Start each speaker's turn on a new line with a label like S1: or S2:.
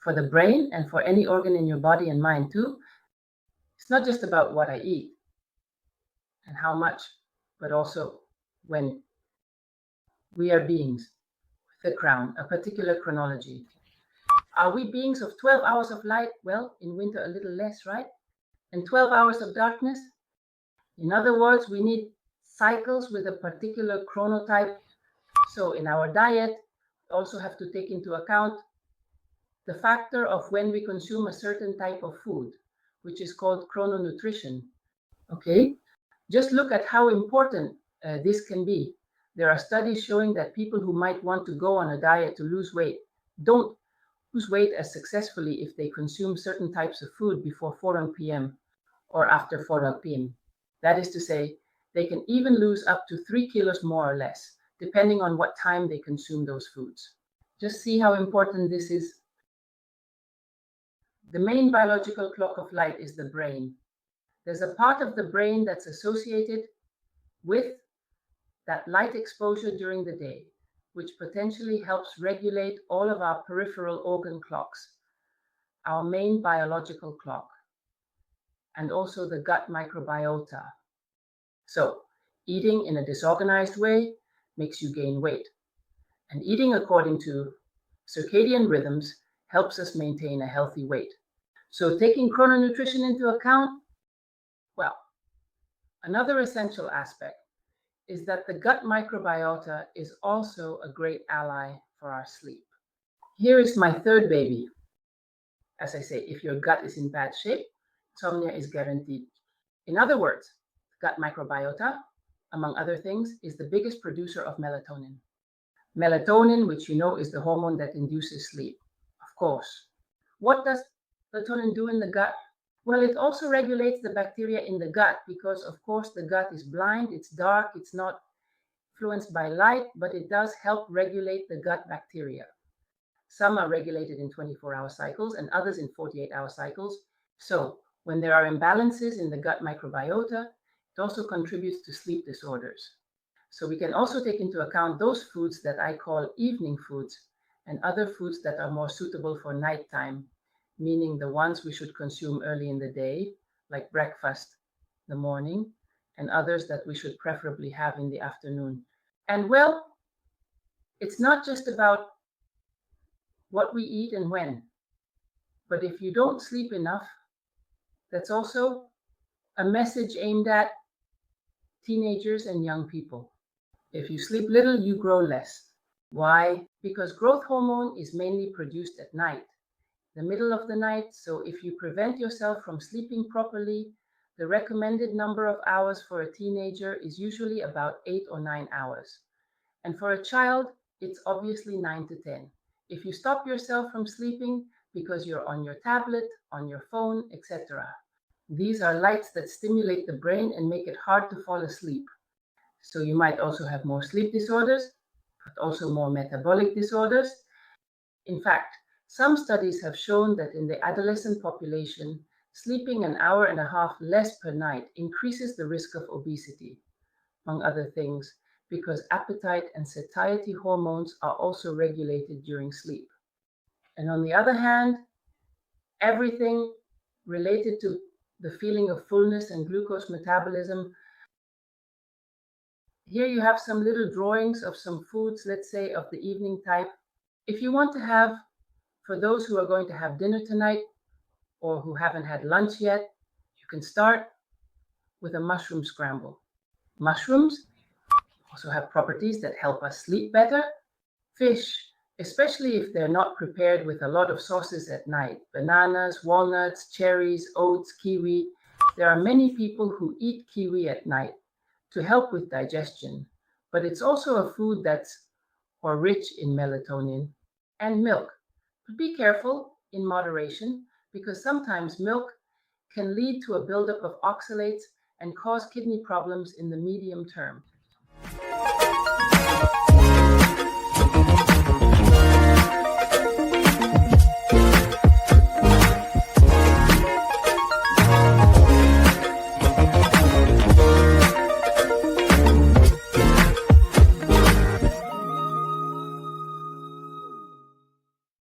S1: For the brain and for any organ in your body and mind too, it's not just about what I eat and how much, but also when. We are beings with a crown, a particular chronology. Are we beings of 12 hours of light? Well, in winter a little less, right? And 12 hours of darkness? In other words, we need cycles with a particular chronotype. So in our diet, we also have to take into account the factor of when we consume a certain type of food, which is called chrononutrition. Okay? Just look at how important this can be. There are studies showing that people who might want to go on a diet to lose weight don't lose weight as successfully if they consume certain types of food before 4 p.m. or after 4 p.m. That is to say, they can even lose up to 3 kilos more or less, depending on what time they consume those foods. Just see how important this is. The main biological clock of light is the brain. There's a part of the brain that's associated with that light exposure during the day, which potentially helps regulate all of our peripheral organ clocks, our main biological clock, and also the gut microbiota. So, eating in a disorganized way makes you gain weight, and eating according to circadian rhythms helps us maintain a healthy weight. So, taking chrononutrition into account, well, another essential aspect is that the gut microbiota is also a great ally for our sleep. Here is my third baby. As I say, if your gut is in bad shape, insomnia is guaranteed. In other words, gut microbiota, among other things, is the biggest producer of melatonin. Melatonin, which you know is the hormone that induces sleep, of course. What does melatonin do in the gut? Well, it also regulates the bacteria in the gut because, of course, the gut is blind, it's dark, it's not influenced by light, but it does help regulate the gut bacteria. Some are regulated in 24-hour cycles and others in 48-hour cycles. So when there are imbalances in the gut microbiota, it also contributes to sleep disorders. So we can also take into account those foods that I call evening foods and other foods that are more suitable for nighttime, meaning the ones we should consume early in the day, like breakfast in the morning, and others that we should preferably have in the afternoon. And well, it's not just about what we eat and when, but if you don't sleep enough, that's also a message aimed at teenagers and young people. If you sleep little, you grow less. Why? Because growth hormone is mainly produced at night, the middle of the night. So if you prevent yourself from sleeping properly, the recommended number of hours for a teenager is usually about 8 or 9 hours. And for a child, it's obviously 9 to 10. If you stop yourself from sleeping because you're on your tablet, on your phone, etc., these are lights that stimulate the brain and make it hard to fall asleep. So you might also have more sleep disorders, but also more metabolic disorders. In fact, some studies have shown that in the adolescent population, sleeping an hour and a half less per night increases the risk of obesity, among other things, because appetite and satiety hormones are also regulated during sleep. And on the other hand, everything related to the feeling of fullness and glucose metabolism. Here you have some little drawings of some foods, let's say of the evening type. If you want to have, for those who are going to have dinner tonight or who haven't had lunch yet, you can start with a mushroom scramble. Mushrooms also have properties that help us sleep better. Fish, especially if they're not prepared with a lot of sauces at night. Bananas, walnuts, cherries, oats, kiwi. There are many people who eat kiwi at night to help with digestion, but it's also a food that's rich in melatonin. And milk. But be careful in moderation because sometimes milk can lead to a buildup of oxalates and cause kidney problems in the medium term.